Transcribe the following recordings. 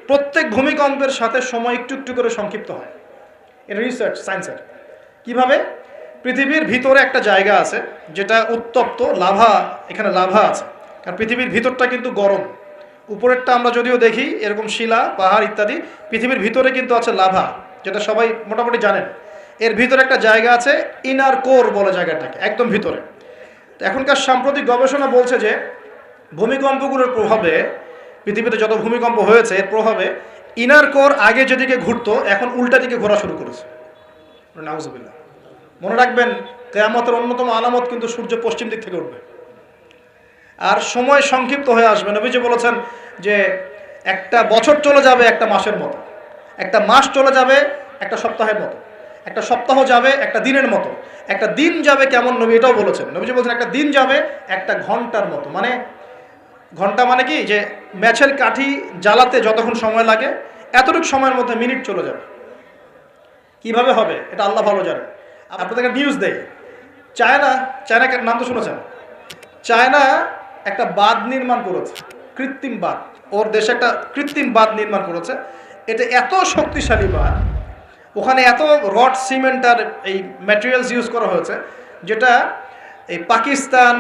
প্রত্যেক ভূমিকম্পের সাথে সময় একটু একটু করে সংক্ষিপ্ত হয়। এটা রিসার্চ সায়েন্সের। কিভাবে? পৃথিবীর ভিতরে একটা জায়গা আছে যেটা উত্তপ্ত, লাভা, এখানে লাভা আছে। কারণ পৃথিবীর ভিতরটা কিন্তু গরম। উপরেরটা আমরা যদিও দেখি এরকম শিলা, পাহাড় ইত্যাদি, পৃথিবীর ভিতরে কিন্তু আছে লাভা, যেটা সবাই মোটামুটি জানেন। এর ভিতরে একটা জায়গা আছে, ইনার কোর বলে জায়গাটাকে, একদম ভিতরে। তো এখনকার সাম্প্রতিক গবেষণা বলছে যে ভূমিকম্পগুলোর প্রভাবে, পৃথিবীতে যত ভূমিকম্প হয়েছে এর প্রভাবে ইনার কোর আগে যেদিকে ঘুরতো এখন উল্টা দিকে ঘোরা শুরু করেছে। নাউজুবিল্লাহ। মনে রাখবেন, কিয়ামতের অন্যতম আলামত কিন্তু সূর্য পশ্চিম দিক থেকে উঠবে আর সময় সংক্ষিপ্ত হয়ে আসবে। নবীজি বলেছেন যে একটা বছর চলে যাবে একটা মাসের মতো, একটা মাস চলে যাবে একটা সপ্তাহের মতো, একটা সপ্তাহ যাবে একটা দিনের মতো, একটা দিন যাবে কেমন, নবী এটাও বলেছেন। নবীজি বলছেন একটা দিন যাবে একটা ঘন্টার মতো। মানে ঘন্টা মানে কি, যে ম্যাচের কাঠি জ্বালাতে যতক্ষণ সময় লাগে এতটুকু সময়ের মধ্যে মিনিট চলে যাবে। কিভাবে হবে এটা আল্লাহ ভালো জানে। আপনাদেরকে নিউজ দেয়, চায়নাকে নাম তো শুনেছেন। চায়না একটা বাঁধ নির্মাণ করেছে, কৃত্রিম বাঁধ। ওর দেশে একটা কৃত্রিম বাঁধ নির্মাণ করেছে। এটা এত শক্তিশালী বাঁধ, ওখানে এত রড, সিমেন্ট আর এই ম্যাটেরিয়ালস ইউজ করা হয়েছে, যেটা এই পাকিস্তান,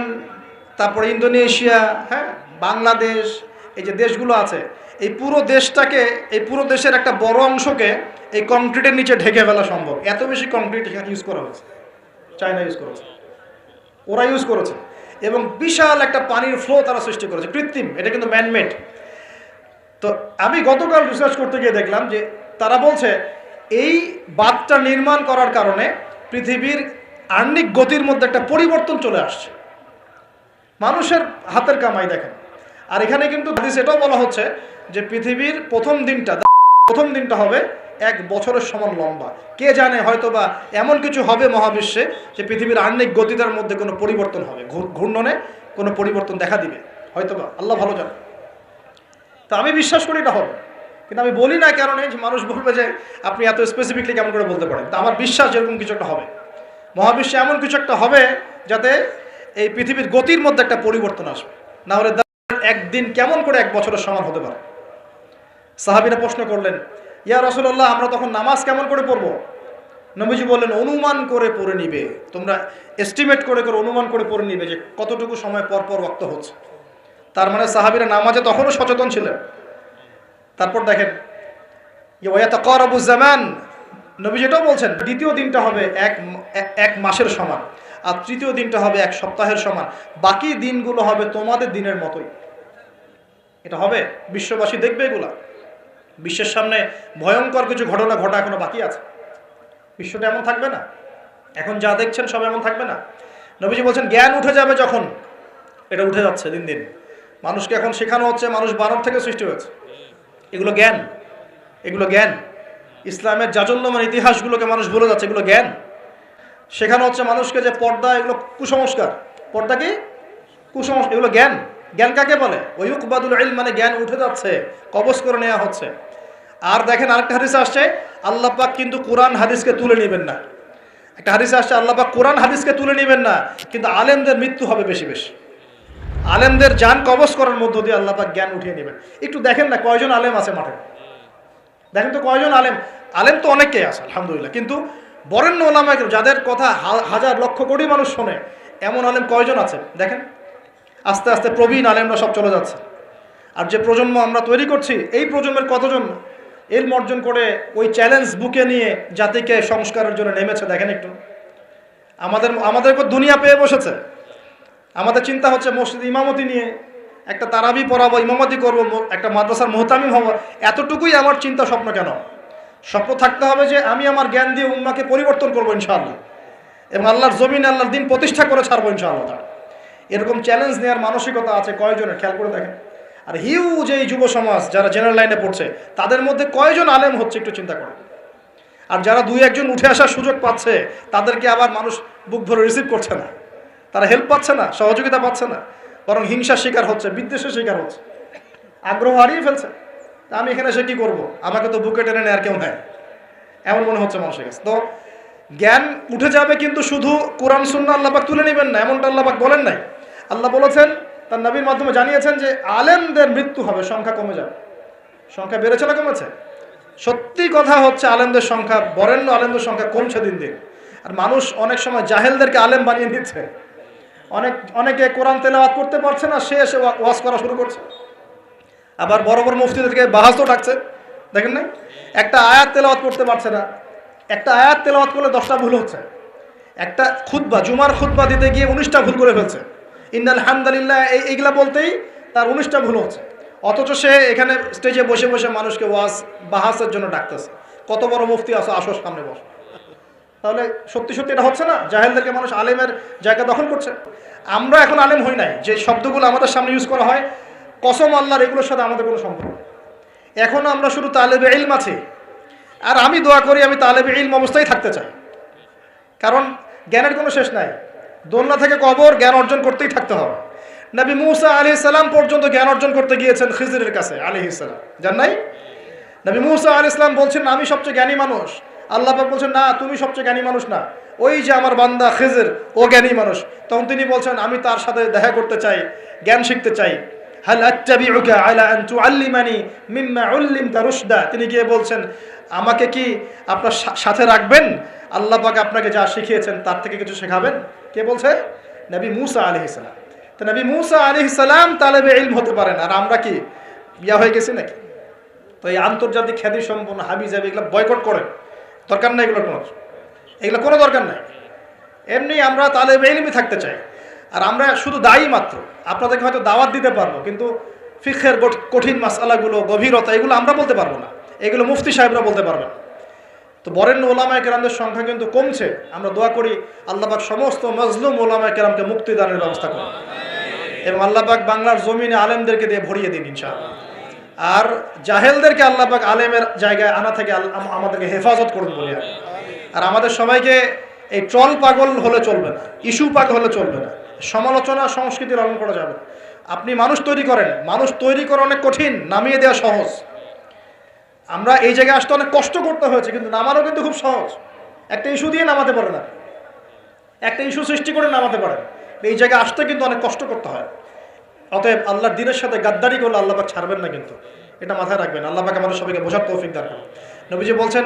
তারপরে ইন্দোনেশিয়া, হ্যাঁ, বাংলাদেশ, এই যে দেশগুলো আছে, এই পুরো দেশটাকে, এই পুরো দেশের একটা বড় অংশকে এই কংক্রিটের নিচে ঢেকে ফেলা সম্ভব। এত বেশি কংক্রিট এখানে ইউজ করা হয়েছে, চায়না ইউজ করেছে, ওরা ইউজ করেছে। এবং বিশাল একটা পানির ফ্লো তারা সৃষ্টি করেছে, কৃত্রিম, এটা কিন্তু ম্যানমেড। তো আমি গতকাল রিসার্চ করতে গিয়ে দেখলাম যে তারা বলছে এই বাঁধটা নির্মাণ করার কারণে পৃথিবীর আহ্নিক গতির মধ্যে একটা পরিবর্তন চলে আসছে। মানুষের হাতের কামাই দেখেন। আর এখানে কিন্তু এটাও বলা হচ্ছে যে পৃথিবীর প্রথম দিনটা হবে 1 বছরের সমান লম্বা। কে জানে, হয়তো বা এমন কিছু হবে মহাবিশ্বে যে পৃথিবীর আহ্নিক গতিটার মধ্যে কোনো পরিবর্তন হবে, ঘূর্ণনে কোনো পরিবর্তন দেখা দিবে, হয়তো বা, আল্লাহ ভালো জানে। তো আমি বিশ্বাস করি এটা হবে, কিন্তু আমি বলি না কারণে যে মানুষ বলবে যে আপনি এত স্পেসিফিকলি কেমন করে বলতে পারেন। তো আমার বিশ্বাস যেরকম কিছু একটা হবে, মহাবিশ্বে এমন কিছু একটা হবে যাতে এই পৃথিবীর গতির মধ্যে একটা পরিবর্তন আসবে। না হলে একদিন কেমন করে 1 বছরের সমান হতে পারে। সাহাবীরা প্রশ্ন করলেন, ইয়া রাসূলুল্লাহ, আমরা তখন নামাজ কেমন করে পড়বো? নবীজি বললেন, অনুমান করে পড়ে নিবে, তোমরা এস্টিমেট করে অনুমান করে পড়ে নিবে যে কতটুকু সময় পর পর ওয়াক্ত হচ্ছে। তার মানে সাহাবীরা নামাজে তখনও সচেতন ছিলেন। তারপর দেখেন, ওয়াতাকারাবু জামান, নবী যেটাও বলছেন, দ্বিতীয় দিনটা হবে এক মাসের সমান, আর তৃতীয় দিনটা হবে 1 সপ্তাহের সমান, বাকি দিনগুলো হবে তোমাদের দিনের মতোই। এটা হবে, বিশ্ববাসী দেখবে এগুলা। বিশ্বের সামনে ভয়ঙ্কর কিছু ঘটনা ঘটা এখনো বাকি আছে। বিশ্বটা এমন থাকবে না, এখন যা দেখছেন সব এমন থাকবে না। নবীজি বলছেন জ্ঞান উঠে যাবে যখন, এটা উঠে যাচ্ছে দিন দিন। মানুষকে এখন শেখানো হচ্ছে মানুষ বানর থেকে সৃষ্টি হয়েছে। এগুলো জ্ঞান। ইসলামের জাজল্যমান ইতিহাসগুলোকে মানুষ ভুলে যাচ্ছে, এগুলো জ্ঞান। শেখানো হচ্ছে মানুষকে যে পর্দা এগুলো কুসংস্কার, পর্দা কি কুসংস্কার, এগুলো জ্ঞান। জ্ঞান কাকে বলে? ওয়ুকবাদুল ইলম, মানে জ্ঞান উঠে যাচ্ছে, কবজ করে নেওয়া হচ্ছে। আর দেখেন আরেকটা হাদিসে আসছে, আল্লাহ পাক কিন্তু কোরআন হাদিসকে তুলে নেবেন না। একটা হাদিসে আসছে আল্লাহ পাক কোরআন হাদিসকে তুলে নেবেন না, কিন্তু আলেমদের মৃত্যু হবে বেশি বেশি। আলেমদের জান কবজ করার মধ্য দিয়ে আল্লাহ পাক জ্ঞান উঠিয়ে নেবেন। একটু দেখেন না কয়জন আলেম আছে মাঠে, দেখেন তো কয়জন আলেম তো অনেকেই আছে আলহামদুলিল্লাহ, কিন্তু বরেণ্য ওলামা যাদের কথা হাজার লক্ষ কোটি মানুষ শোনে, এমন আলেম কয়জন আছে দেখেন। আস্তে আস্তে প্রবীণ আলেমরা সব চলে যাচ্ছে। আর যে প্রজন্ম আমরা তৈরি করছি, এই প্রজন্মের কতজন ইলম অর্জন করে ওই চ্যালেঞ্জ বুকে নিয়ে জাতিকে সংস্কারের জন্য নেমেছে দেখেন একটু। আমাদের উপর দুনিয়া পেয়ে বসেছে। আমাদের চিন্তা হচ্ছে মসজিদ ইমামতি নিয়ে, একটা তারাবি পড়াবো, ইমামতি করবো, একটা মাদ্রাসার মুহতামিম হবো, এতটুকুই আমার চিন্তা স্বপ্ন। কেন? স্বপ্ন থাকতে হবে যে আমি আমার জ্ঞান দিয়ে উম্মাকে পরিবর্তন করবো ইনশাআল্লাহ, এবং আল্লাহর জমিনে আল্লাহর দিন প্রতিষ্ঠা করে ছাড়বো ইনশাআল্লাহ। এরকম চ্যালেঞ্জ নেওয়ার মানসিকতা আছে কয়জনের, খেয়াল করে দেখেন। আর হিউজ এই যুব সমাজ যারা জেনারেল লাইনে পড়ছে, তাদের মধ্যে কয়জন আলেম হচ্ছে একটু চিন্তা করে। আর যারা 2-1 উঠে আসার সুযোগ পাচ্ছে, তাদেরকে আবার মানুষ বুক ভরে রিসিভ করছে না, তারা হেল্প পাচ্ছে না, সহযোগিতা পাচ্ছে না, বরং হিংসার শিকার হচ্ছে, বিদ্বেষের শিকার হচ্ছে, আগ্রহ হারিয়ে ফেলছে। আমি এখানে এসে কী করবো, আমাকে তো বুকে টেনে নেয় আর কেউ নেয়, এমন মনে হচ্ছে মানুষের কাছে। তো জ্ঞান উঠে যাবে, কিন্তু শুধু কোরআন সুন্নাহ আল্লাহ পাক তুলে নেবেন না, এমনটা আল্লাহ পাক বলেন নাই। আল্লাহ বলেছেন, তার নবীর মাধ্যমে জানিয়েছেন যে আলেমদের মৃত্যু হবে, সংখ্যা কমে যাবে। সংখ্যা বেড়েছে না কমেছে? সত্যি কথা হচ্ছে আলেমদের সংখ্যা, বরেণ্য আলেমদের সংখ্যা কমছে দিন দিন। আর মানুষ অনেক সময় জাহেলদেরকে আলেম বানিয়ে দিচ্ছে। অনেকে কোরআন তেলাওয়াত করতে পারছে না, সে এসে ওয়াজ করা শুরু করছে। আবার বড় বড় মুফতিদেরকে বাহাসও ডাকছে, দেখেন না? একটা আয়াত তেলাওয়াত করতে পারছে না, একটা আয়াত তেলাওয়াত করলে 10টা ভুল হচ্ছে। একটা খুতবা, জুমার খুতবা দিতে গিয়ে 19টা ভুল করে ফেলছে। ইন্নাল হামদুলিল্লাহ এইগুলা বলতেই তার 19টা ভুল হচ্ছে। অথচ সে এখানে স্টেজে বসে বসে মানুষকে ওয়াজ বাহাসের জন্য ডাকতেছে। কত বড় মুফতি আসো, আসো সামনে বসো। তাহলে সত্যি সত্যি এটা হচ্ছে না? জাহেলদেরকে মানুষ আলেমের জায়গা দখল করছে। আমরা এখন আলেম হই নাই, যে শব্দগুলো আমাদের সামনে ইউজ করা হয়, কসম আল্লাহর, এগুলোর সাথে আমাদের কোনো সম্পর্ক নেই। এখন আমরা শুধু তালেবে ইলম আছি। আর আমি দোয়া করি আমি তালেবে ইলম অবস্থায় থাকতে চাই, কারণ জ্ঞানের কোনো শেষ নাই। দোলনা থেকে কবর, জ্ঞান অর্জন করতেই থাকতে হবে। নবী মুসা আলাইহিস সালাম পর্যন্ত জ্ঞান অর্জন করতে গিয়েছেন খিজরের কাছে আলাইহিস সালাম, জান নাই? নবী মুসা আলাইহিস সালাম বলছেন আমি সবচেয়ে জ্ঞানী মানুষ। আল্লাহ পাক বলছেন না, তুমি সবচেয়ে জ্ঞানী মানুষ না, ওই যে আমার বান্দা খিজর, ও জ্ঞানী মানুষ। তখন তিনি বলছেন আমি তার সাথে দেখা করতে চাই, জ্ঞান শিখতে চাই। হাল আত্তাবিউকা আলা আন তুআল্লিমানি মিম্মা উল্লিমতা রুশদা। তিনি গিয়ে বলছেন আমাকে কি আপনার সাথে রাখবেন? আল্লাহ পাক আপনাকে যা শিখিয়েছেন তার থেকে কিছু শেখাবেন। কে বলছে? নবী মুসা আলাইহিস সালাম। তো নবী মুসা আলাইহিস সালাম তালেবে ইলম হতে পারেন, আর আমরা কি ইয়া হয়ে গেছি নাকি? তো এই আন্তর্জাতিক খ্যাতি সম্পন্ন হাবিজাবি এগুলো বয়কট করেন, দরকার নাই, এগুলো কোনো দরকার নাই। এমনি আমরা তালেবে ইলমই থাকতে চাই। আর আমরা শুধু দায়ী মাত্র, আপনাদেরকে হয়তো দাওয়াত দিতে পারবো, কিন্তু ফিকহের কঠিন মাসআলাগুলো, গভীরতা, এগুলো আমরা বলতে পারবো না, এগুলো মুফতি সাহেবরা বলতে পারবেন। তো বরেণ্য ওলামায়ে কেরামদের সংখ্যা কিন্তু কমছে। আমরা দোয়া করি আল্লাহ পাক সমস্ত মাজলুম ওলামায়ে কেরামকে মুক্তিদানের ব্যবস্থা করুন, এবং আল্লাহ পাক বাংলার জমিনে আলেমদেরকে দিয়ে ভরিয়ে দিন ইনশাআল্লাহ। আর জাহেলদেরকে আল্লাহ পাক আলেমের জায়গায় আনা থেকে আমাদেরকে হেফাজত করুন বলি। আর আমাদের সবাইকে এই ট্রল পাগল হলে চলবে না, ইস্যু পাগল হলে চলবে না, সমালোচনা সংস্কৃতি লালন করা যাবে। আপনি মানুষ তৈরি করেন, মানুষ তৈরি করা অনেক কঠিন, নামিয়ে দেওয়া সহজ। আমরা এই জায়গায় আসতে অনেক কষ্ট করতে হয়েছে, কিন্তু নামানো কিন্তু খুব সহজ। একটা ইস্যু দিয়ে নামাতে পারে না, একটা ইস্যু সৃষ্টি করে নামাতে পারেন। এই জায়গায় আসতে কিন্তু অনেক কষ্ট করতে হয়। অতএব আল্লাহর দ্বীনের সাথে গাদ্দারি করলে আল্লাহ পাক ছাড়বেন না, কিন্তু এটা মাথায় রাখবেন। আল্লাহ পাক আমাদের সবাইকে বোঝার তৌফিক দান করুন। নবীজি বলছেন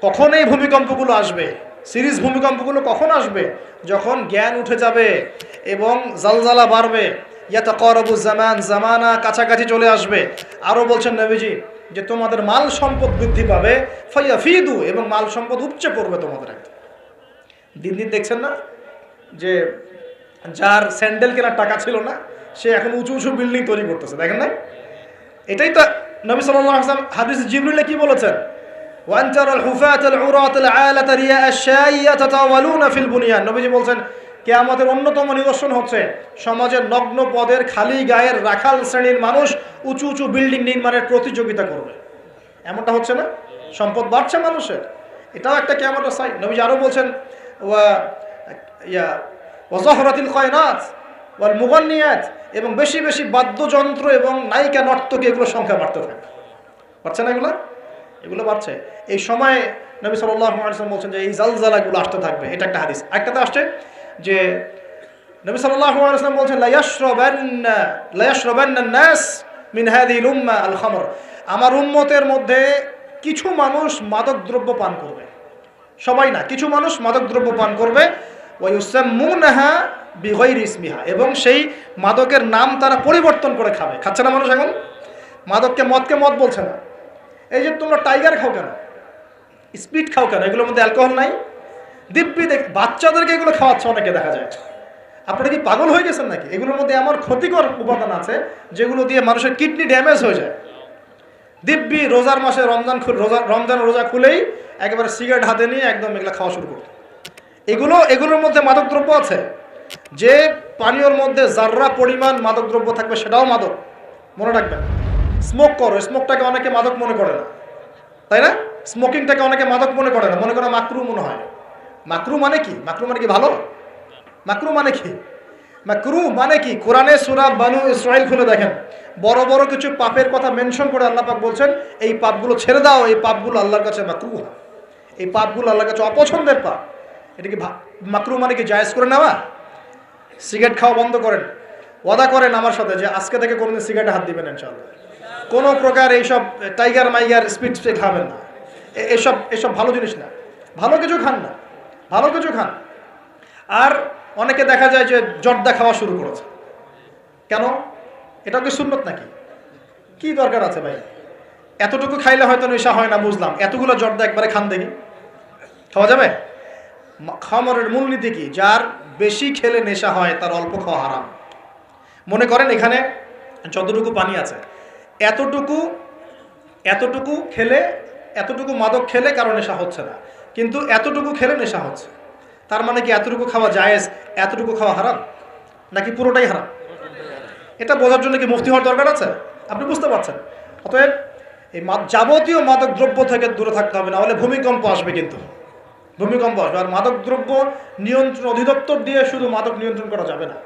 কখন এই ভূমিকম্পগুলো আসবে, সিরিজ ভূমিকম্পগুলো কখন আসবে? যখন জ্ঞান উঠে যাবে এবং জালজালা বাড়বে, ইয়াতাকারাবু জামান, জামানা কাছাকাছি চলে আসবে। আরও বলছেন নবীজি যে তোমাদের মাল সম্পদ বৃদ্ধি পাবে, ফায়াফিদু, এবং মাল সম্পদ উপচে পড়বে তোমাদের। একটা দিন দিন দেখছেন না যে যার স্যান্ডেল কেনার টাকা ছিল না, সে এখন উঁচু উঁচু বিল্ডিং তৈরি করতেছে, দেখেন না? এটাই তো নবী সাল্লাল্লাহু আলাইহি ওয়াসাল্লাম হাদিস জিবরিলে কি বলেছেন? ওয়ান তারাল হুফাতাল উরাতাল আলাতা রিয়া আশ-শাই ইয়াতাতাওয়ালুনা ফিল বুনিয়ান। নবীজি বলছেন কিয়ামতের অন্যতম নিদর্শন হচ্ছে সমাজের নগ্ন পদের খালি গায়ের রাখাল শ্রেণীর মানুষ উঁচু উঁচু বিল্ডিং নির্মাণের প্রতিযোগিতা করবে। এমনটা হচ্ছে না? সম্পদ বাড়ছে মানুষের, এটাও একটা কিয়ামতের সাইন। নবীজি আরও বলছেন ওয়াজাহরাতিল কায়নাত ওয়াল মুগান্নিয়াত, এবং বেশি বেশি বাদ্যযন্ত্র এবং নায়িকা নর্তকী এগুলোর সংখ্যা বাড়তে থাকে। বাড়ছে না এগুলো বাড়ছে। এই সময়ে নবী সাল্লাল্লাহু আলাইহি ওয়াসাল্লাম বলছেন যে এই জালজালাগুলো আসতে থাকবে। এটা একটা হাদিস। একটাতে আসছে যে নবী সাল্লাল্লাহু আলাইহি ওয়াসাল্লাম বলছেন লা ইয়াশরাবান্না নাস মিন হাযিহিল উম্মাহ আল খামর। আমার উম্মতের মধ্যে কিছু মানুষ মাদকদ্রব্য পান করবে, সবাই না, কিছু মানুষ মাদকদ্রব্য পান করবে। ওয়া ইউসাম্মুনাহা বিগাইরি ইসমিহা, এবং সেই মাদকের নাম তারা পরিবর্তন করে খাবে। খাচ্ছে না মানুষ এখন? মদকে মদ বলছে না। এই যে তোমরা টাইগার খাও কেন, স্পিড খাও কেন, এগুলোর মধ্যে অ্যালকোহল নাই? দিব্যি বাচ্চাদেরকে এগুলো খাওয়াচ্ছে অনেকে, দেখা যায়। আপনারা কি পাগল হয়ে গেছেন নাকি? এগুলোর মধ্যে এমন ক্ষতিকর উপাদান আছে যেগুলো দিয়ে মানুষের কিডনি ড্যামেজ হয়ে যায়। দিব্যি রোজার মাসে রমজান রোজা খুলেই একেবারে সিগারেট হাতে নিয়ে একদম এগুলো খাওয়া শুরু করত। এগুলোর মধ্যে মাদকদ্রব্য আছে। যে পানীয়র মধ্যে যার্রা পরিমাণ মাদকদ্রব্য থাকবে সেটাও মাদক, মনে রাখবেন। স্মোক করো, স্মোকটাকে অনেকে মাদক মনে করে না, তাই না? স্মোকিংটাকে অনেকে মাদক মনে করে না, মনে করে মাকরু মনে হয়। মাকরু মানে কি? মাকরু মানে কি ভালো? মাকরু মানে কি? মাকরু মানে কি? কোরআনে সূরা বানু ইসরাইল খুলে দেখেন, বড় বড় কিছু পাপের কথা মেনশন করে আল্লাহ পাক বলছেন এই পাপগুলো ছেড়ে দাও, এই পাপগুলো আল্লাহর কাছে মাকরু, এই পাপগুলো আল্লাহর কাছে অপছন্দের পাপ। এটা কি মাকরু মানে কি জায়েজ করে নেওয়া? সিগারেট খাওয়া বন্ধ করেন, ওয়াদা করেন আমার সাথে যে আজকে থেকে কোনোদিন সিগারেটে হাত দিবেন ইনশাআল্লাহ। কোনো প্রকার এইসব টাইগার মাইগার স্পিড স্প্রে খাবেন না, এসব এসব ভালো জিনিস না, ভালো কিছু খান না, ভালো কিছু খান। আর অনেকে দেখা যায় যে জর্দা খাওয়া শুরু করেছে। কেন? এটা কি সুন্নত নাকি? কি দরকার আছে ভাই? এতটুকু খাইলে হয়তো নেশা হয় না, বুঝলাম, এতগুলো জর্দা একবারে খান দেখি, খাওয়া যাবে? খামরের মূলনীতি কি? যার বেশি খেলে নেশা হয় তার অল্প খাওয়া হারাম। মনে করেন এখানে যতটুকু পানি আছে, এতটুকু খেলে, এতটুকু মাদক খেলে কারো নেশা হচ্ছে না, কিন্তু এতটুকু খেলে নেশা হচ্ছে। তার মানে কি এতটুকু খাওয়া জায়েজ, এতটুকু খাওয়া হারাম, নাকি পুরোটাই হারাম? এটা বোঝার জন্য কি মুফতি হওয়ার দরকার আছে? আপনি বুঝতে পারছেন। অতএব এই যাবতীয় মাদক দ্রব্য থেকে দূরে থাকতে হবে, না হলে ভূমিকম্প আসবে। কিন্তু ভূমিকম্প আসবে। আর মাদক দ্রব্য নিয়ন্ত্রণ অধিদপ্তর দিয়ে শুধু মাদক নিয়ন্ত্রণ করা যাবে না।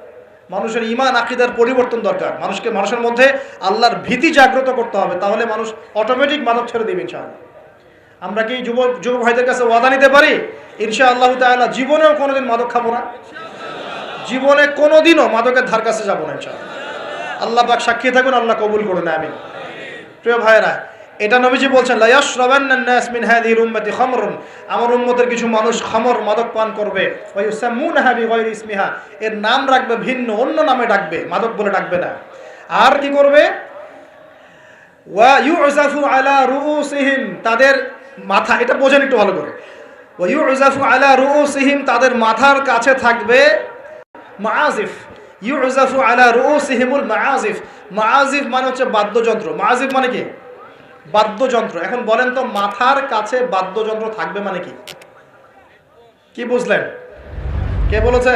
মানুষের ঈমান আকীদার পরিবর্তন দরকার। মানুষের মধ্যে আল্লাহর ভীতি জাগ্রত করতে হবে, তাহলে মানুষ অটোমেটিক মাদক ছেড়ে দেবে ইনশাআল্লাহ। আমরা কি যুবক ভাইদের কাছে ওয়াদা নিতে পারি ইনশাআল্লাহ তাআলা জীবনেও কোনোদিন মাদক খাবো না, জীবনে কোনোদিনও মাদকের ধার কাছে যাবো না ইনশাআল্লাহ। আল্লাহ পাক সাক্ষী থাকুন, আল্লাহ কবুল করুন, আমিন। প্রিয় ভাইয়েরা, এটা নবীজি বলছেন লা ইয়াশরাবান্না নাস মিন হাযিহিল উম্মতি খামরুন, আমার উম্মতের কিছু মানুষ খামর মাদক পান করবে, ওয়া ইউসাম্মুনাহা বিগায়রি ইসমিহা, এর নাম রাখবে ভিন্ন, অন্য নামে ডাকবে, মাদক বলে ডাকবে না। আর কি করবে? ওয়া ইউযাফু আলা রুউসিহিম, তাদের মাথা, এটা বোঝেন একটু ভালো করে, ওয়া ইউযাফু আলা রুউসিহিম, তাদের মাথার কাছে থাকবে মাআজিফ। ইউযাফু আলা রুউসিহিমুল মাআজিফ, মাআজিফ মানে হচ্ছে বাদ্যযন্ত্র। মাআজিফ মানে কি? বাদ্যযন্ত্র। এখন বলেন তো, মাথার কাছে বাদ্যযন্ত্র থাকবে মানে কি? কি বুঝলেন? কে বলেছে?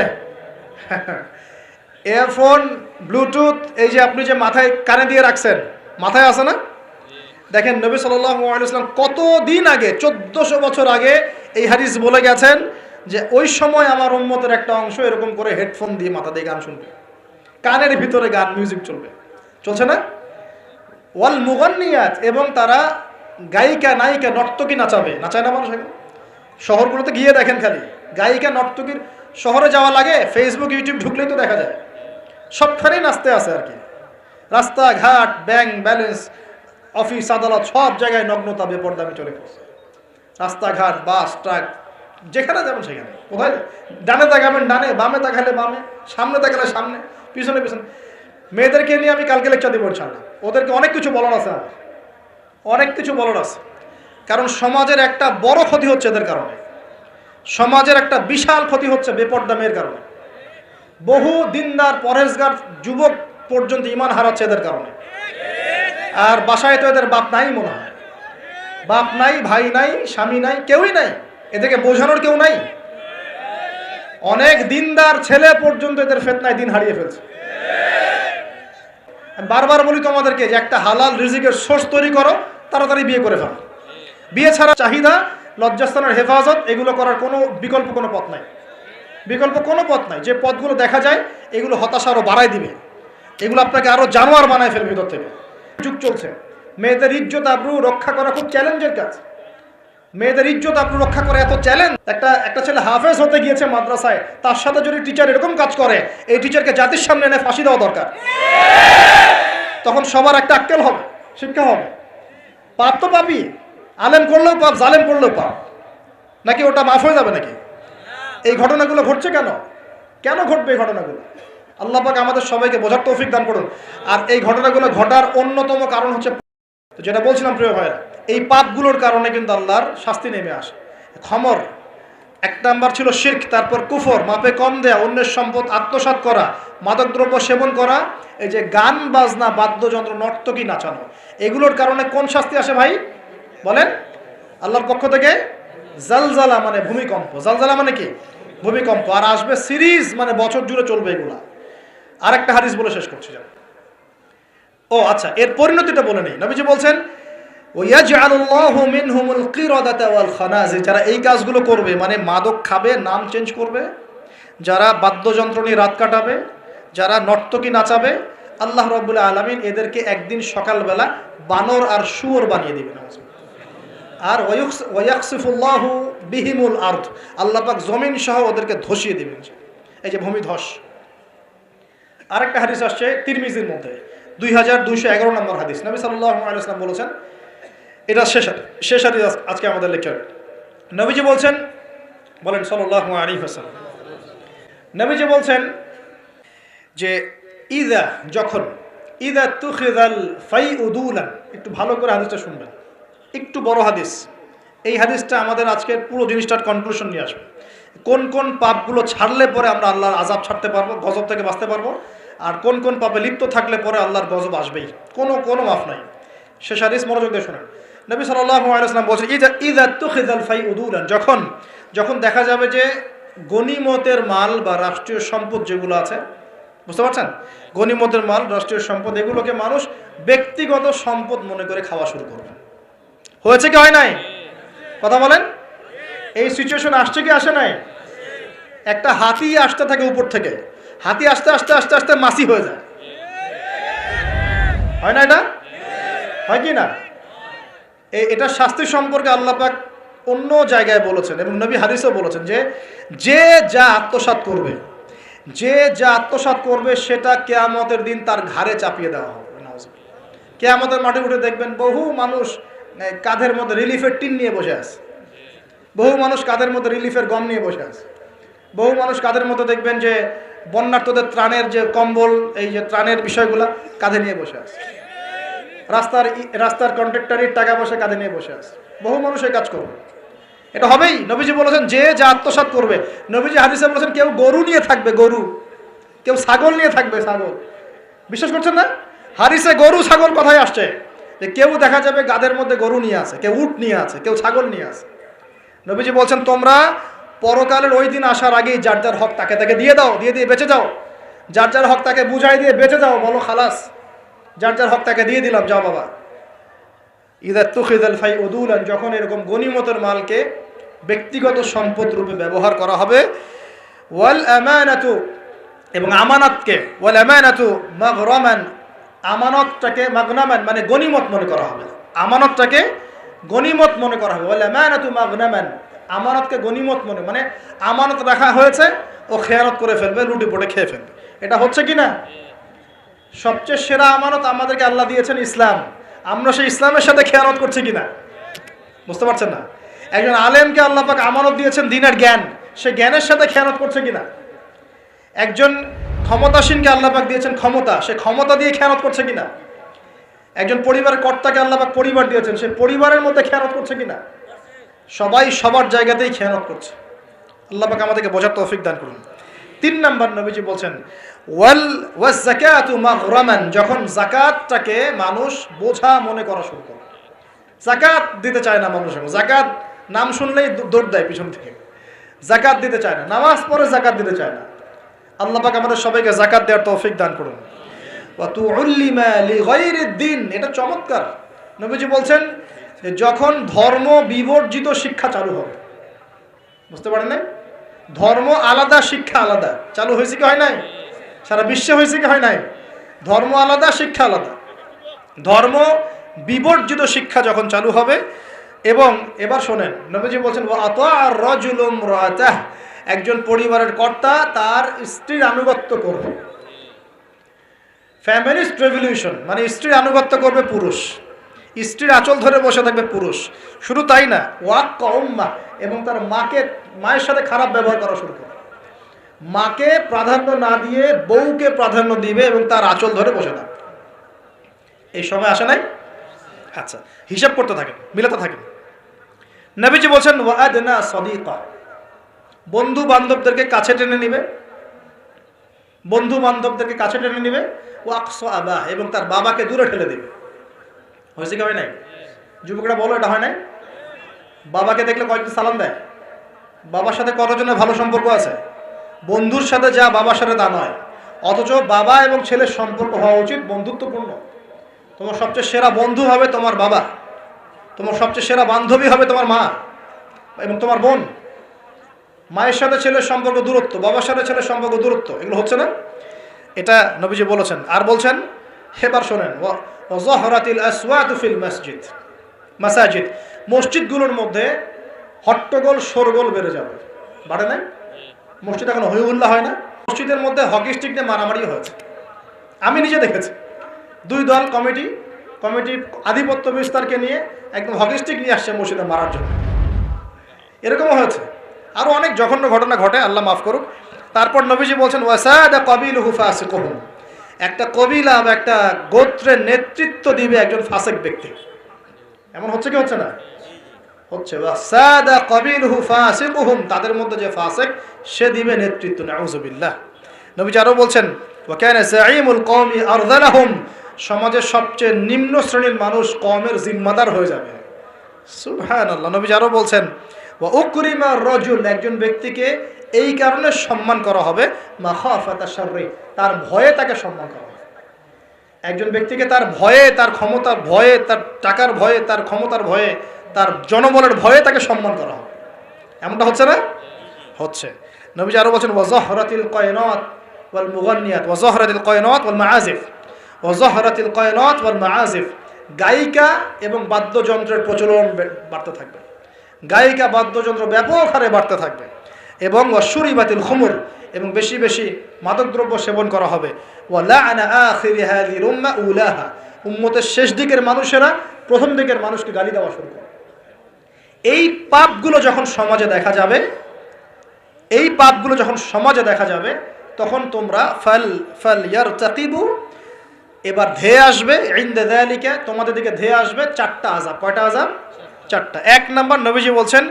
ইয়ারফোন, ব্লুটুথ, এই যে আপনি যে মাথায় কানে দিয়ে রাখছেন, মাথায় আছে না? দেখেন নবী সাল্লাল্লাহু আলাইহি ওয়াসাল্লাম কতদিন আগে, 1400 বছর আগে এই হাদিস বলে গেছেন যে ওই সময় আমার উম্মতের একটা অংশ এরকম করে হেডফোন দিয়ে মাথা দিয়ে গান শুনবে, কানের ভিতরে গান মিউজিক চলবে, চলছে না? ওয়াল মুগান্নিয়াত, এবং তারা গায়িকা নায়িকা নর্তকী নাচাবে। নাচায় না মানুষ এখন? শহরগুলোতে গিয়ে দেখেন, খালি গায়িকা নর্তকীর, শহরে যাওয়া লাগে, ফেসবুক ইউটিউব ঢুকলেই তো দেখা যায়, সবখানেই নাচতে আছে আর কি। রাস্তাঘাট, ব্যাংক ব্যালেন্স, অফিস আদালত, সব জায়গায় নগ্নতা বেপরদামি চলে পড়ছে। রাস্তাঘাট, বাস, ট্রাক, যেখানে যাবেন সেখানে। কোথায়? ডানে তাকাবেন ডানে, বামে তাকালে বামে, সামনে তাকালে সামনে, পিছনে পিছনে। মেয়েদেরকে নিয়ে আমি কালকে লেকচার দেবো ইনশাআল্লাহ। ওদেরকে অনেক কিছু বলার আছে, অনেক কিছু বলার আছে। কারণ সমাজের একটা বড় ক্ষতি হচ্ছে এদের কারণে, সমাজের একটা বিশাল ক্ষতি হচ্ছে বেপরদা মেয়ের কারণে। বহু দিনদার পরহেজগার যুবক পর্যন্ত ঈমান হারাচ্ছে এদের কারণে। আর বাসায় তো এদের বাপ নাই মনে হয়, বাপ নাই, ভাই নাই, স্বামী নাই, কেউই নাই, এদেরকে বোঝানোর কেউ নাই। অনেক দিনদার ছেলে পর্যন্ত এদের ফিতনায় দিন হারিয়ে ফেলছে। বারবার বলি তোমাদেরকে যে একটা হালাল রিজিকের সোর্স তৈরি করো, তাড়াতাড়ি বিয়ে করে ফেলো। বিয়ে ছাড়া চাহিদা, লজ্জাস্থানের হেফাজত, এগুলো করার কোনো বিকল্প কোনো পথ নাই, বিকল্প কোনো পথ নাই। যে পথগুলো দেখা যায় এগুলো হতাশা আরও বাড়ায় দিবে, এগুলো আপনাকে আরও জানোয়ার বানায় ফেলবে ভিতর থেকে। যুগ চলছে, মেয়েদের ইজ্জত আবরু রক্ষা করা খুব চ্যালেঞ্জের কাজ। মেয়েদের ইজ্জত আবরু রক্ষা করা এত চ্যালেঞ্জ। একটা ছেলে হাফেজ হতে গিয়েছে মাদ্রাসায়, তার সাথে যদি টিচার এরকম কাজ করে, এই টিচারকে জাতির সামনে এনে ফাঁসি দেওয়া দরকার। তখন সবার একটা আক্কেল হবে, শিক্ষা হবে। পাপ তো পাপই, আলেম করলেও পাপ, জালেম করলেও পাপ, নাকি ওটা মাফ হয়ে যাবে নাকি? এই ঘটনাগুলো ঘটছে কেন? কেন ঘটবে এই ঘটনাগুলো? আল্লাহ পাক আমাদের সবাইকে বোঝার তৌফিক দান করুন। আর এই ঘটনাগুলো ঘটার অন্যতম কারণ হচ্ছে, যেটা বলছিলাম প্রিয় ভাইরা, এই পাপগুলোর কারণে কিন্তু আল্লাহর শাস্তি নেমে আসে। খমর এক নাম্বার ছিল শিরক, তারপর কুফর, মাপে কম দেয়া, অন্যের সম্পদ আত্মসাৎ করা, মাদকদ্রব্য সেবন করা, এই যে গান বাজনা, বাদ্যযন্ত্র, নর্তকী নাচানো, এগুলোর কারণে কোন শাস্তি আসে ভাই বলেন? আল্লাহর পক্ষ থেকে জালজালা মানে ভূমিকম্প। জালজালা মানে কি? ভূমিকম্প। আর আসবে সিরিজ, মানে বছর জুড়ে চলবে এগুলা। আরেকটা হাদিস বলে শেষ করছি। ও আচ্ছা, এর পরিণতিটা বলে নেই। নবীজি বলছেন ওয়াজআলুল্লাহু মিনহুমুল কিরাদাতা ওয়াল খানাজির, যারা এই কাজগুলো করবে, মানে মাদক খাবে, নাম চেঞ্জ করবে, যারা বাদ্যযন্ত্র নিয়ে রাত কাটাবে, যারা নর্তকী নাচাবে, আল্লাহ রাব্বুল আলামিন এদেরকে একদিন সকালবেলা বানর আর শুয়োর বানিয়ে দিবেন। আর ওয়ায়াকসিফুল্লাহু বিহিমুল আরদ, আল্লাহ পাক জমিন সহ ওদেরকে ধসিয়ে দিবেন। এই যে ভূমিধস। আরেকটা হাদিস আসছে তিরমিজির মধ্যে, 2211 নম্বর হাদিস। নবী সাল্লাল্লাহু আলাইহি ওয়াসাল্লাম বলেছেন, এটা শেষ হাদিস আজকে আমাদের লেকচার। নবীজি বলছেন, বলেন সাল্লাল্লাহু আলাইহি ওয়াসাল্লাম, নবীজি বলছেন যে ইদা তুখিযাল ফাইউদুলান, একটু ভালো করে হাদিসটা শুনবেন, একটু বড় হাদিস। এই হাদিসটা আমাদের আজকের পুরো জিনিসটার কনক্লুশন নিয়ে আসবে। কোন কোন পাপগুলো ছাড়লে পরে আমরা আল্লাহর আযাব ছাড়তে পারবো, গজব থেকে বাঁচতে পারবো, আর কোন কোন পাপে লিপ্ত থাকলে পরে আল্লাহর গজব আসবেই, কোনো মাফ নাই। শেষ হাদিস মনোযোগ দিয়ে শোনেন। নবী সাল্লাল্লাহু আলাইহি ওয়াসাল্লাম বলেছেন, ইদা তুখিযাল ফাইউদুলান, যখন দেখা যাবে যে গনিমতের মাল বা রাষ্ট্রীয় সম্পদ যেগুলো আছে, বুঝতে পারছেন, গনিমতের মাল, রাষ্ট্রীয় সম্পদ, এগুলোকে মানুষ ব্যক্তিগত সম্পদ মনে করে খাওয়া শুরু করবে। হয়েছে কি হয় নাই? কথা বলেন। এই সিচুয়েশন আসছে কি আসে নাই? একটা হাতি আসতে থাকে উপর থেকে, হাতি আস্তে আস্তে আস্তে আস্তে মাছি হয়ে যায়, হয় না? এটা হয় কি না? এটা শাস্তি সম্পর্কে আল্লাহ পাক অন্য জায়গায় বলেছেন এবং নবী হাদিসেও বলেছেন যে যা আত্মসাৎ করবে সেটা কিয়ামতের দিন তার ঘাড়ে চাপিয়ে দেওয়া হবে। কিয়ামতের মাঠে উঠে দেখবেন বহু মানুষ কাঁধের মধ্যে রিলিফের টিন নিয়ে বসে আছে, বহু মানুষ কাঁধের মধ্যে রিলিফের গম নিয়ে বসে আছে, বহু মানুষ কাঁধের মধ্যে দেখবেন যে বন্যার্তদের ত্রাণের যে কম্বল, এই যে ত্রাণের বিষয়গুলো কাঁধে নিয়ে বসে আছে, রাস্তার কন্ট্রাক্টরের টাকা পয়সা কাঁধে নিয়ে বসে আছে। বহু মানুষ এই কাজ করবে, এটা হবেই। নবীজি বলেছেন যে যা আত্মসাৎ করবে। নবীজি হাদিসে বলেছেন কেউ গরু নিয়ে থাকবে, গরু, কেউ ছাগল নিয়ে থাকবে, ছাগল। বিশ্বাস করছেন না? হাদিসে গরু ছাগল কথাই আসছে, যে কেউ দেখা যাবে গাদের মধ্যে গরু নিয়ে আছে, কেউ উট নিয়ে আছে, কেউ ছাগল নিয়ে আছে। নবীজি বলছেন তোমরা পরকালের ওই দিন আসার আগেই যার যার হক তাকে দিয়ে দাও, দিয়ে বেঁচে যাও। যার যার হক তাকে বুঝাই দিয়ে বেঁচে যাও, বলো খালাস, যার যার হক তাকে দিয়ে দিলাম, যাও বাবা। ইদা তুখিযাল ফাইউদুলান, যখন এরকম গনিমতের মালকে ব্যক্তিগত সম্পদ রূপে ব্যবহার করা হবে, ওয়াল আমানাতু, এবং আমানতকে, ওয়াল আমানাতু মাগরামান, আমানতটাকে মাগনামান মানে গনিমত মনে করা হবে, আমানতটাকে গনিমত মনে করা হবে। ওয়াল আমানাতু মাগনামান, আমানতকে গনিমত মানে আমানত রাখা হয়েছে, ও খেয়ানত করে ফেলবে, লুটে পড়ে খেয়ে ফেলবে। এটা হচ্ছে কি না? সবচেয়ে সেরা আমানত আমাদেরকে আল্লাহ দিয়েছেন ইসলাম, আমরা সেই ইসলামের সাথে খেয়ানত করছি কিনা বুঝতে পারছেন না? একজন আলেমকে আল্লাহ পাক আমানত দিয়েছেন দ্বীনের জ্ঞান, সে জ্ঞানের সাথে খেয়ানত করছে কিনা? একজন ক্ষমতাসীনকে আল্লাহ পাক দিয়েছেন ক্ষমতা, সে ক্ষমতা দিয়ে খেয়ানত করছে কিনা? একজন পরিবারের কর্তাকে আল্লাহ পাক পরিবার দিয়েছেন, সে পরিবারের মধ্যে খেয়ানত করছে কিনা? সবাই সবার জায়গাতেই খেয়ানত করছে। আল্লাহ পাক আমাদেরকে বোঝার তৌফিক দান করুন। 3 নম্বর নবীজি বলছেন ওয়াজ যাকাতু মাগরামান, যখন যাকাতটাকে মানুষ বোঝা মনে করা শুরু করে। যাকাত দিতে চায় না মানুষ, যাকাত নাম শুনলেই দৌড় দেয় পিছন থেকে, যাকাত দিতে চায় না, নামাজ পড়ে যাকাত দিতে চায় না। আল্লাহ পাক আমাদের সবাইকে যাকাত দেওয়ার তৌফিক দান করুন। ওয়া তুউল্লিমা লিগাইরিদ দ্বীন, এটা চমৎকার। নবীজি বলছেন যে যখন ধর্ম বিবর্জিত শিক্ষা চালু হবে, বুঝতে পারেন না? ধর্ম আলাদা, শিক্ষা আলাদা চালু হয়েছে কি হয় নাই? সারা বিশ্বে হয়েছে কি হয় নাই? ধর্ম আলাদা, শিক্ষা আলাদা। ধর্ম বিবর্জিত শিক্ষা যখন চালু হবে, এবং এবার শোনেন, নবীজি বলছেন ওয়া আতাআর রাজুলু ইমরাতাহ, একজন পরিবারের কর্তা তার স্ত্রীর আনুগত্য করবে। ফ্যামিলিস্ট রেভলিউশন মানে স্ত্রীর আনুগত্য করবে পুরুষ, স্ত্রীর আঁচল ধরে বসে থাকবে পুরুশ। শুধু তাই না, ওয়াক উম্মা, এবং তার মায়ের সাথে খারাপ ব্যবহার করা শুরু করবে। মাকে প্রাধান্য না দিয়ে বউকে প্রাধান্য দিবে এবং তার আঁচল ধরে বসে থাকবে। এই সময় আসে নাই? আচ্ছা, হিসাব করতে থাকেন, মিলাতে থাকেন। নবীজি বলছেন ওয়াদনা সাদিকা, বন্ধু বান্ধবদেরকে কাছে টেনে নিবে, বন্ধু বান্ধবদেরকে কাছে টেনে নিবে। ওয়াকসা আবা, এবং তার বাবাকে দূরে ঠেলে দিবে। হয়েছে কি হয় নাই? যুবকরা বলো, এটা হয় নাই? বাবাকে দেখলে কয়েকটা সালাম দেয়, বাবার সাথে কতজনের ভালো সম্পর্ক আছে? বন্ধুর সাথে যা বাবার সাথে তা নয়। অথচ বাবা এবং ছেলের সম্পর্ক হওয়া উচিত বন্ধুত্বপূর্ণ। তোমার সবচেয়ে সেরা বন্ধু হবে তোমার বাবা, তোমার সবচেয়ে সেরা বান্ধবী হবে তোমার মা এবং তোমার বোন। মায়ের সাথে ছেলের সম্পর্ক দূরত্ব, বাবার সাথে ছেলের সম্পর্ক দূরত্ব, এগুলো হচ্ছে না? এটা নবীজি বলেছেন। আর বলছেন, এবার শোনেন, ওয়াজহরাতিল আসওয়াতু ফিল মাসাজিদ, মসজিদগুলোর মধ্যে হট্টগোল শোরগোল বেড়ে যাবে। বাড়ে নাই? মসজিদ এখন হই হুল্লা হয় না? মসজিদের মধ্যে হকি স্টিক নিয়ে মারামারি হয়েছে, আমি নিজে দেখেছি। দুই দল কমিটির আধিপত্য বিস্তারকে নিয়ে একদম হকিস্টিক নিয়ে আসছে মসজিদে মারার জন্য। এরকমও হয়েছে। আরও অনেক জঘন্য ঘটনা ঘটে, আল্লাহ মাফ করুক। তারপর নবীজি বলছেন ওয়াসাদা কাবিলুহু ফাসিকুহুম, একটা কবিলা বা একটা গোত্রের নেতৃত্ব দিবে একজন ফাসিক ব্যক্তি। এমন হচ্ছে কি হচ্ছে না? হচ্ছে। ওয়াসাদা কাবিলুহু ফাসিকুহুম, তাদের মধ্যে যে ফাসিক সে দিবে নেতৃত্ব। নাউযুবিল্লাহ। নবীজি আরও বলছেন ওয়া কানা যাঈমুল কওমি আরযালাহুম, সমাজের সবচেয়ে নিম্ন শ্রেণীর মানুষ কওমের জিম্মাদার হয়ে যাবে। সুবহানাল্লাহ। নবীজি আরও বলছেন ওয়া উকরিমা রাজুল, একজন ব্যক্তিকে এই কারণে সম্মান করা হবে মাখাফাতা শাররি, তার ভয়ে তাকে সম্মান করা হবে। একজন ব্যক্তিকে তার ভয়ে, তার ক্ষমতার ভয়ে, তার টাকার ভয়ে, তার ক্ষমতার ভয়ে, তার জনবলের ভয়ে তাকে সম্মান করা হবে। এমনটা হচ্ছে না? হচ্ছে। নবীজি আরও বলছেন ওয়া যাহরাতিল কায়নাত ওয়াল মুগান্নিয়াত ওয়া যাহরাতিল কায়নাত ওয়াল মাআজিফ ওয়া যাহরাতিল কায়নাত ওয়াল মাআজিফ, গায়িকা এবং বাদ্যযন্ত্রের প্রচলন বাড়তে থাকবে। গায়িকা বাদ্যযন্ত্র ব্যাপক হারে বাড়তে থাকবে। এবং ওয়াশুরিবাতিল খুমুর, এবং বেশি বেশি মাদকদ্রব্য সেবন করা হবে। ওয়া লাআনা আখিরি হাযিহিল উম্মাহ উলাহা, উম্মতের শেষ দিকের মানুষেরা প্রথম দিকের মানুষকে গালি দেওয়া শুরু করে। এই পাপগুলো যখন সমাজে দেখা যাবে, তখন তোমরা ফাল ইয়ারতাকিবু, এবার ধেয়ে আসবে ইনদা যালিকা, তোমাদের দিকে ধেয়ে আসবে চারটা আযাব। কয়টা আযাব? চারটা। এক নাম্বার, নবীজি বলছেন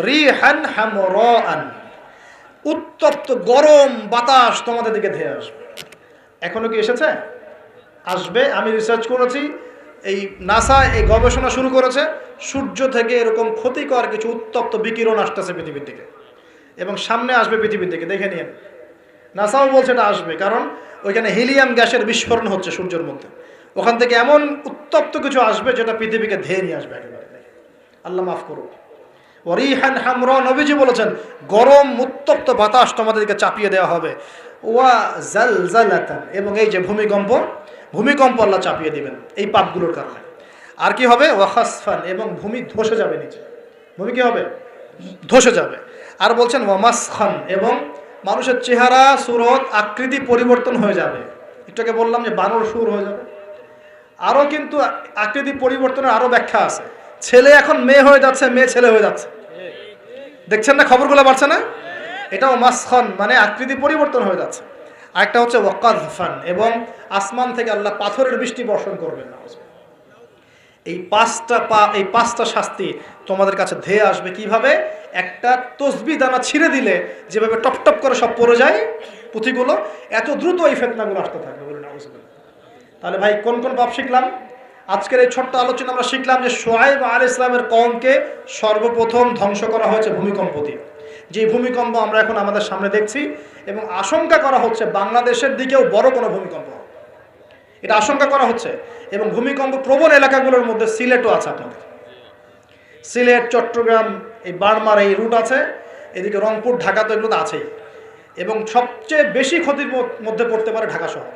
রিহান হামরাআন, উত্তপ্ত গরম বাতাস তোমাদের দিকে ধেয়ে আসবে। এখনো কি এসেছে? আসবে। আমি রিসার্চ করেছি, এই নাসা এই গবেষণা শুরু করেছে, সূর্য থেকে এরকম ক্ষতিকর কিছু উত্তপ্ত বিকিরণ আসতেছে পৃথিবীর দিকে, এবং সামনে আসবে পৃথিবীর দিকে। দেখে নিন, নাসাও বলছে এটা আসবে, কারণ ওইখানে হিলিয়াম গ্যাসের বিস্ফোরণ হচ্ছে সূর্যের মধ্যে। ওখান থেকে এমন উত্তপ্ত কিছু আসবে যেটা পৃথিবীকে ধেয়ে নিয়ে আসবে একেবারে। আল্লাহ মাফ করুক। ওয়ারিহান হামরা, নবীজি বলেছেন গরম উত্তপ্ত বাতাস তোমাদের দিকে চাপিয়ে দেওয়া হবে। ওয়া জালজালাতান, এবং এই যে ভূমিকম্প আল্লাহ চাপিয়ে দিবেন এই পাপগুলোর কারণে। আর কি হবে? ওয়া খাসফান, এবং ভূমি ধসে যাবে নিচে। ভূমি কি হবে? ধসে যাবে। আর বলছেন ওয়া মাসখান, এবং মানুষের চেহারা, সুরত, আকৃতি পরিবর্তন হয়ে যাবে। একটুকে বললাম যে বানর সুর হয়ে যাবে। আরও কিন্তু আকৃতি পরিবর্তনের আরও ব্যাখ্যা আছে। ছেলে এখন মেয়ে হয়ে যাচ্ছে, মেয়ে ছেলে হয়ে যাচ্ছে। দেখছেন না খবরগুলো বাড়ছে না? এটাও মাসখান, মানে আকৃতি পরিবর্তন হয়ে যাচ্ছে। আরেকটা হচ্ছে ওয়াকাযফান, এবং আসমান থেকে আল্লাহ পাথরের বৃষ্টি বর্ষণ করবেন। এই পাঁচটা শাস্তি তোমাদের কাছে ধেয়ে আসবে। কিভাবে? একটা তসবিহ দানা ছিঁড়ে দিলে যেভাবে টপ টপ করে সব পড়ে যায় পুঁথিগুলো, এত দ্রুত এই ফিতনাগুলো আসতে থাকবে। বলুন নাউযুবিল্লাহ। তাহলে ভাই কোন কোন পাপ শিখলাম? আজকের এই ছোট্ট আলোচনা আমরা শিখলাম যে শুআয়ব আলাইহিস সালামের কওমকে সর্বপ্রথম ধ্বংস করা হয়েছে ভূমিকম্প দিয়ে। যে ভূমিকম্প আমরা এখন আমাদের সামনে দেখছি, এবং আশঙ্কা করা হচ্ছে বাংলাদেশের দিকেও বড় কোনো ভূমিকম্প হবে, এটা আশঙ্কা করা হচ্ছে। এবং ভূমিকম্প প্রবণ এলাকাগুলোর মধ্যে সিলেটও আছে। আপনাদের সিলেট, চট্টগ্রাম, এই বার্মার এই রুট আছে, এদিকে রংপুর, ঢাকা তো এগুলো তো আছেই। এবং সবচেয়ে বেশি ক্ষতির মধ্যে পড়তে পারে ঢাকা শহর।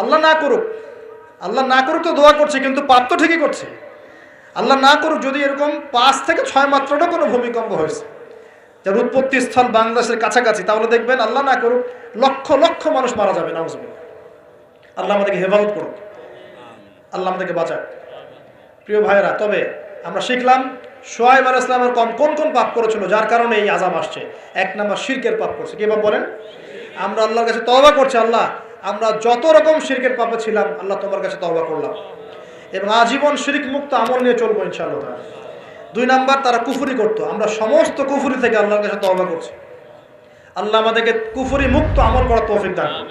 আল্লাহ না করুক তো দোয়া করছে, কিন্তু পাপ তো ঠিকই করছে। আল্লাহ না করুক যদি এরকম 5 থেকে 6 মাত্রাটা কোনো ভূমিকম্প হয়েছে যার উৎপত্তি স্থল বাংলাদেশের কাছাকাছি, তাহলে দেখবেন আল্লাহ না করুক লক্ষ লক্ষ মানুষ মারা যাবে। নাউযুবিল্লাহ। আল্লাহ আমাদেরকে হেফাজত করুক, আল্লাহ আমাদেরকে বাঁচাক। প্রিয় ভাইয়েরা, তবে আমরা শিখলাম শুআয়ব আলাইহিস সালামের কওম কোন কোন পাপ করেছিল যার কারণে এই আযাব আসছে। 1 নাম্বার, শিরকের পাপ করছে। কি পাপ বলেন? আমরা আল্লাহর কাছে তওবা করছি, আল্লাহ আমরা যত রকম শিরকের পাপে ছিলাম আল্লাহ তোমার কাছে তওবা করলাম, এবং আজীবন শিরক মুক্ত আমল নিয়ে চলবো ইনশাআল্লাহ। 2 নাম্বার, তারা কুফরি করতো, আমরা সমস্ত কুফরি থেকে আল্লাহর কাছে তওবা করছি। আল্লাহ আমাদেরকে কুফরি মুক্ত আমল করার তৌফিক দান করুন।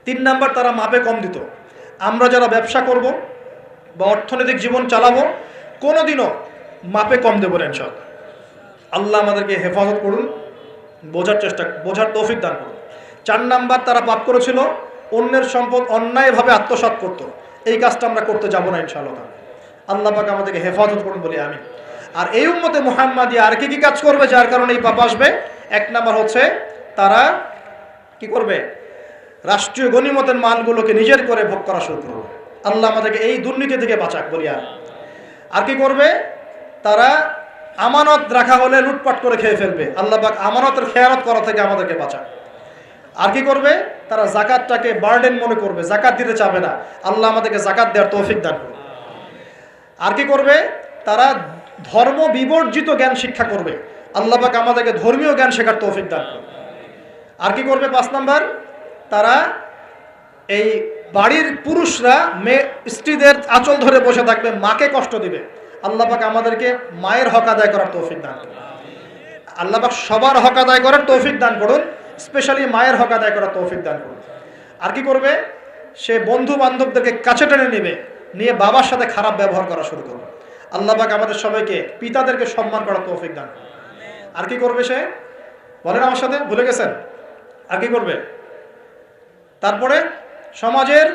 3 নাম্বার, তারা মাপে কম দিত। আমরা যারা ব্যবসা করব বা অর্থনৈতিক জীবন চালাবো, কোনোদিনও মাপে কম দেবো না ইনশাআল্লাহ। আল্লাহ আমাদেরকে হেফাজত করুন, বোঝার তৌফিক দান করুন। 4 নাম্বার, তারা পাপ করেছিল অন্যের সম্পদ অন্যায়ভাবে আত্মসাৎ করত। এই কাজটা আমরা করতে যাব না ইনশাআল্লাহ। আল্লাহ পাক আমাদেরকে হেফাজত করুন বলি আমি। আর এই উম্মতে মুহাম্মাদিয়া আর কি কাজ করবে যার কারণে এই পাপ আসবে? 1 নাম্বার হচ্ছে তারা কি করবে? রাষ্ট্রীয় গনিমতের মালগুলোকে নিজের করে ভোগ করা শুরু করবে। আল্লাহ আমাদেরকে এই দুর্নীতি থেকে বাঁচাক বলি। আর কি করবে? তারা আমানত রাখা হলে লুটপাট করে খেয়ে ফেলবে। আল্লাহ পাক আমানতের খেয়ানত করা থেকে আমাদেরকে বাঁচাক। আর কি করবে? তারা যাকাতটাকে বার্ডেন মনে করবে, যাকাত দিতে চাবে না। আল্লাহ আমাদেরকে যাকাত দেওয়ার তৌফিক দান করুন। আর কি করবে? তারা ধর্ম বিবর্জিত জ্ঞান শিক্ষা করবে। আল্লাহ পাক আমাদেরকে ধর্মীয় জ্ঞান শেখার তৌফিক দান করুন। আর কি করবে? 5 নাম্বার, তারা এই বাড়ির পুরুষরা মেয়ে স্ত্রীদের আঁচল ধরে বসে থাকবে, মাকে কষ্ট দিবে। আল্লাহ পাক আমাদেরকে মায়ের হক আদায় করার তৌফিক দান করুন। আল্লাহ পাক সবার হক আদায় করার তৌফিক দান করুন, স্পেশালি মায়ের হক আদায় করার তৌফিক দান করুন। আর কি করবে? সে বন্ধু বান্ধবদেরকে কাছে টেনে নেবে, নিয়ে বাবার সাথে খারাপ ব্যবহার করা শুরু করবে। আল্লাহ পাক আমাদের সবাইকে পিতাদেরকে সম্মান করার তৌফিক দান করুন। আর কি করবে সে? বলেন আমার সাথে, ভুলে গেছেন? আর কি করবে? তারপরে সমাজের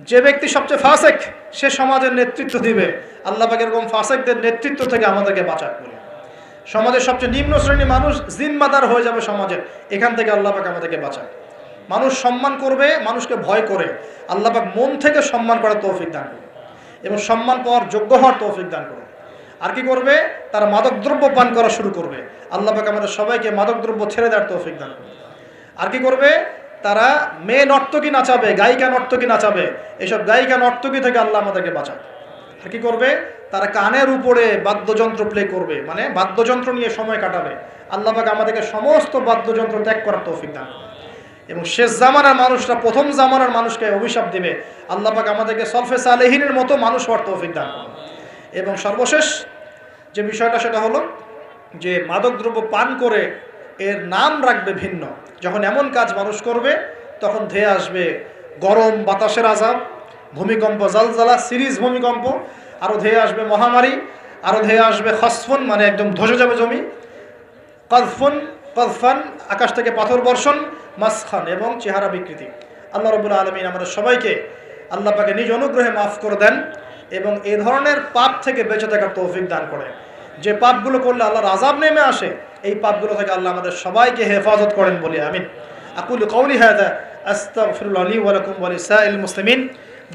যে ব্যক্তি সবচেয়ে ফাসেক, সে সমাজের নেতৃত্ব দিবে। আল্লাহ পাক এরকম ফাসেকদের নেতৃত্ব থেকে আমাদেরকে বাঁচাক বলে। সমাজের সবচেয়ে নিম্ন শ্রেণীর মানুষ জিম্মাদার হয়ে যাবে সমাজের, এখান থেকে আল্লাহ পাক আমাদেরকে বাঁচাক। মানুষ সম্মান করবে, মানুষকে ভয় করে। আল্লাহ পাক মন থেকে সম্মান করার তৌফিক দান করুন এবং সম্মান পাওয়ার যোগ্য হওয়ার তৌফিক দান করুন। আর কি করবে? তারা মাদকদ্রব্য পান করা শুরু করবে। আল্লাহ পাক আমাদের সবাইকে মাদকদ্রব্য ছেড়ে দেওয়ার তৌফিক দান করুন। আর কি করবে? তারা মেয়ে নর্তকী নাচাবে, গায়িকা নর্তকী নাচাবে। এসব গায়িকা নর্তকী থেকে আল্লাহ আমাদেরকে বাঁচাক। আর কি করবে? তারা কানের উপরে বাদ্যযন্ত্র প্লে করবে, মানে বাদ্যযন্ত্র নিয়ে সময় কাটাবে। আল্লাহ পাক আমাদেরকে সমস্ত বাদ্যযন্ত্র ত্যাগ করার তৌফিক দান করুন। এবং শেষ জামানার মানুষরা প্রথম জামানার মানুষকে অভিশাপ দিবে। আল্লাহ পাক আমাদেরকে সলফে সালেহিনের মতো মানুষ হওয়ার তৌফিক দান করুন। এবং সর্বশেষ যে বিষয়টা, সেটা হলো যে মাদকদ্রব্য পান করে এর নাম রাখবে ভিন্ন। যখন এমন কাজ মানুষ করবে, তখন ধেয়ে আসবে গরম বাতাসের আযাব, ভূমিকম্প, জালজালা, সিরিজ ভূমিকম্প, আরও ধেয়ে আসবে মহামারী, আরও ধেয়ে আসবে খসফুন, মানে একদম ধসে যাবে জমি, কযফান, আকাশ থেকে পাথর বর্ষণ, মাসখান এবং চেহারা বিকৃতি। আল্লাহ রাব্বুল আলামিন আমাদের সবাইকে আল্লাহ পাকে নিজ অনুগ্রহে মাফ করে দেন এবং এই ধরনের পাপ থেকে বেঁচে থাকার তৌফিক দান করে। যে পাপগুলো করলে আল্লাহর আযাব নেমে আসে, এই পাপগুলো থেকে আল্লাহ আমাদের সবাইকে হেফাজত করেন বলি আমিন। আকুলু কওলি হাযা আস্তাগফিরুল্লাহ লি ওয়া লাকুম ওয়া লিসাইরিল মুসলিমিন।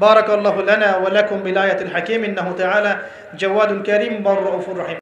বারাকাল্লাহু লানা ওয়া লাকুম বিল আয়াতিল হাকীম ইন্নাহু তাআলা জাওয়াদুল কারীম ওয়া রাউফুর রহিম।